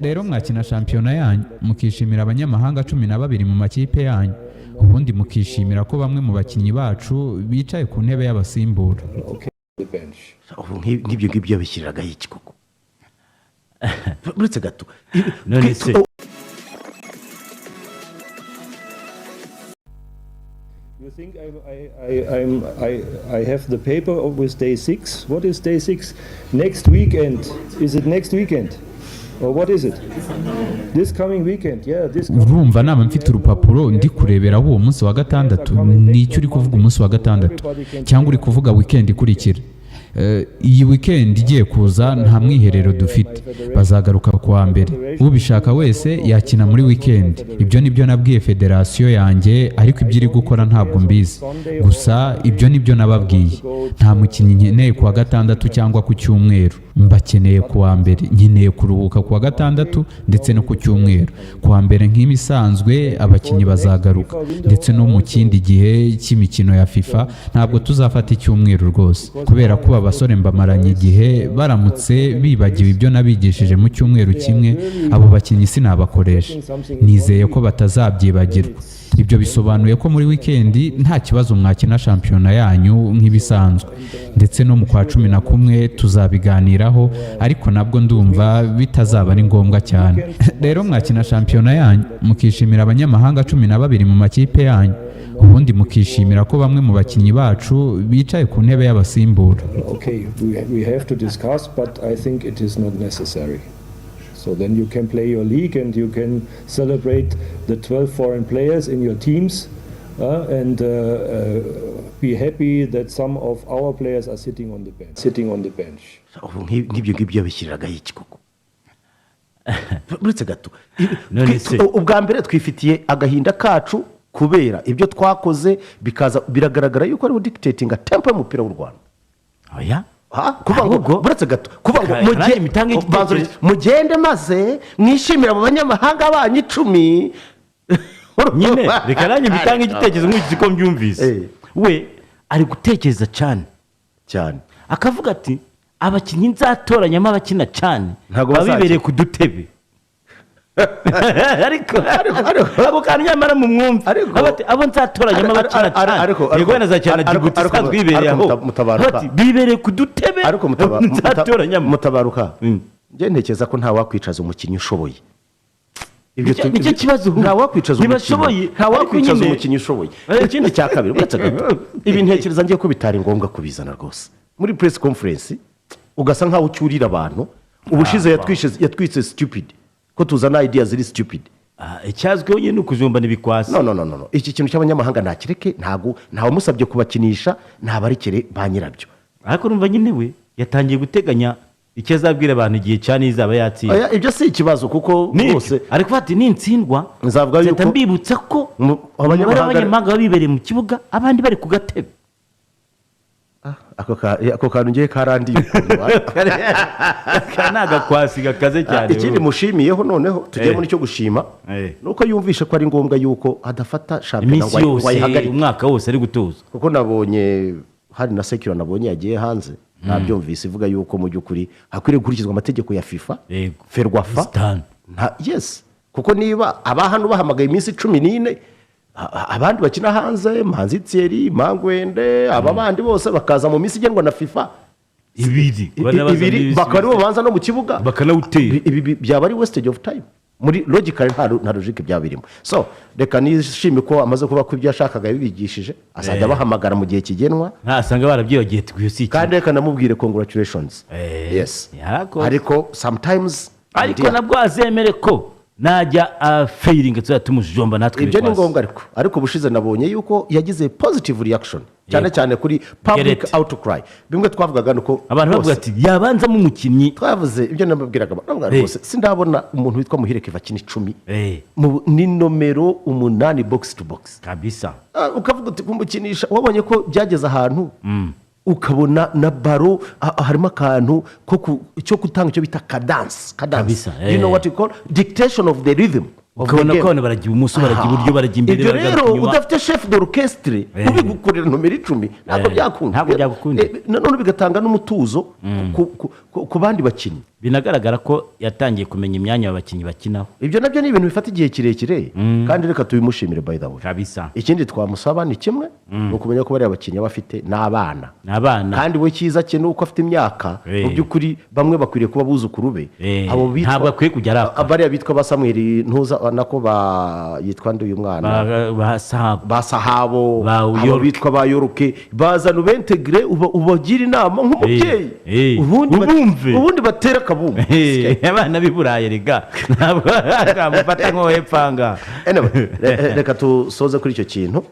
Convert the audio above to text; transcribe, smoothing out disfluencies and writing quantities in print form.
rero mwakina shampiyona yanyu mukishimira abanyamahanga 12 mu makipe yanyu ubundi mukishimira ko bamwe mu bakinyi bacu bicaye ku ntebe y'abasimbura. Nk'ibyo ngibyo bishyiriraga iki koko buretse gato none se You think I have the paper with day 6? What is day 6? Next weekend. Is it next weekend? Or what is it? This coming weekend. Yeah, this coming. Urumva nama mfite urupapuro ndi kurebera uwo munsi wa gatandatu nicyo uri kuvuga umunsi wa gatandatu cyangwa uri kuvuga weekend ikurikira. Iyi weekend igiye kuza nta mwiherero dufite bazagaruka kuwa mbere ubishaka wese yakina muri weekend ibyo nibyo nabwiye federation yanjye ariko ibyo iri gukora ntabwo mbizi gusa ibyo nibyo nababwiye nta mukinnyi nkeneye kuwa gatandatu cyangwa ku cyumweru mbakeneye kuwa mbere nkeneye kuruhuka kuwa gatandatu ndetse no ku cyumweru kuwa mbere nk'imisanzwe abakinnyi bazagaruka ndetse no mu kindi gihe cy'imikino ya FIFA ntabwo tuzafata icyumweru rwose kubera ko abasore mbamaranye igihe baramutse bibagiwe ibyo nabigishije mu cyumweru kimwe abo bakinnyi sinabakoresha nizeye ko batazabyibagirwa. Ibyo bisobanuye ko muri weekend nta kibazo mwakina shampiyona yanyu nk'ibisanzwe ndetse no mu kwa 11 tuzabiganiraho ariko nabwo ndumva bitazaba ari ngombwa cyane. Rero mwakina shampiyona yanyu mukishimira abanyamahanga 12 mu makipe yanyu ubundi mukishimira ko bamwe mu bakinyi bacu bicaye ku ntebe y'abasimbura. Okay, we have to discuss, but I think it is not necessary. So then you can play your league and you can celebrate the 12 foreign players in your teams and be happy that some of our players are sitting on the bench. Nk'ibyo ngibyo bishyiriraga iki koko buretse gato ubwa mbere twifitiye agahinda kacu kubera ibyo twakoze bikaza biragaragara yuko ari dictating a tempo y'umupira w'u Rwanda. Oya kuva ngo buretse gato kuva ngo mugende maze mwishimira abo banyamahanga banyu 10 nyine reka nanjye bitanga igitekerezo nk'iki ko mbyumvise we ari gutekereza cyane akavuga ati abakinnyi nzatoranyamo abakina cyane babibereye ku dutebe ariko kandi nyamara mu mwumva abo nzatoranyamo abakina cyane yego nazacyana Djibouti sanzwe bibereye aho bibereye ku dutebe nzatoranyamo mutabaruka nje ntekereza ko nta wakwicaza umukinnyi ushoboye nicyo kibazo nta wakwicaza umukinnyi ushoboye ikindi cya kabiri uretse gato ibi ntekereza ngiye ko bitari ngombwa kubizana rwose muri press conference ugasa nkaho ucyurira abantu ubushize yatwitse stupid ko tuzana ideas ziri stupid icyazweho nyine ukujumba nibikwasi no iki kintu cy'abanyamahanga ntakireke ntawe musabye kubakinisha ntabarikere ba nyirabyo ariko numva nyine we yatangiye guteganya icyo azabwira abantu igihe cyane izaba yatsinda ibyo si ikibazo kuko bose ariko fati nintsindwa nzavuga yuko mbibutsa ko abanyamahanga babibereye mu kibuga abandi bari ku gatebe ako kantu ngiye karandiye kanaga kwasi gakaze cyane ikindi mushimiyeho noneho tugiye muri cyo gushima nuko yumvishe ko ari ngombwa yuko adafata shampiyona wayihagarika umwaka wose ari gutoza kuko nabonye hari na sekiro nabonye yagiye hanze nabyumvise ivuga yuko mu byukuri hakwiriye gukurikizwa amategeko ya FIFA Ferwafa yes kuko niba abahano bahamagaye iminsi 14 abandi bakina hanze Manzi Thierry Mangwende ababandi bose bakaza mu minsi igenwa na FIFA ibiri bakaribo banza no mu kibuga bakanawutera ibi byaba ari wastage of time muri logical nta logique byabirimo so reka nishime ko amaze kuba ko ibyo yashakaga bibigishije azajya bahamagara mu gihe kigenwa ntasanga barabyibagiye twiyosiki kandi reka namubwire congratulations yes ariko sometimes ariko nabwo azemere ko najya failing tuzatumujomba natwe ibyo ni ngombwa ariko bushize nabonye yuko yagize positive reaction cyane kuri public outcry bimwe twavugaga nuko abantu bavuga ati yabanza mu mukinnyi twavuze ibyo nababwiraga rwose sindabona umuntu witwa Muhireke vakina 10 ni nomero 8 box to box kabisa ukavuga uti kumukinisha wabonye ko byageze ahantu ukabona na baro harimo akantu cyo gutanga cyo bita cadence you know what you call dictation of the rhythm ukabona ko baragiye umuso baragiye uburyo baragiye imbere baragiye inyuma udafite chef d'orchestre ubigukorera nomero 10 ntabwo byakunda none bigatanga n'umutuzo ku bandi bakinnyi binagaragara ko yatangiye kumenya imyanya y'abakinnyi bakinaho. Ibyo nabyo ni ibintu bifata igihe kirekire kandi reka tubimushimire by the way. Kabisa. Ikindi twamusaba ni kimwe no kumenya ko bari abakinnyi bafite n'abana. Kandi we cyiza cye nuko afite imyaka mu by'ukuri bamwe bakwiriye kuba buzukuru be. Abo bitwa ntabwo akwiye kujya arapfa. Abari bitwa ba Samuel ntuza nako ba yitwa nde uyu mwana ba Sahabo abo bitwa ba Yoroke bazana ubentegre ubagira inama nk'umubyeyi ubundi batera kabumbu abana biburaye rega ntabwo akamufata nko hepfanga reka tusoze kuri icyo kintu.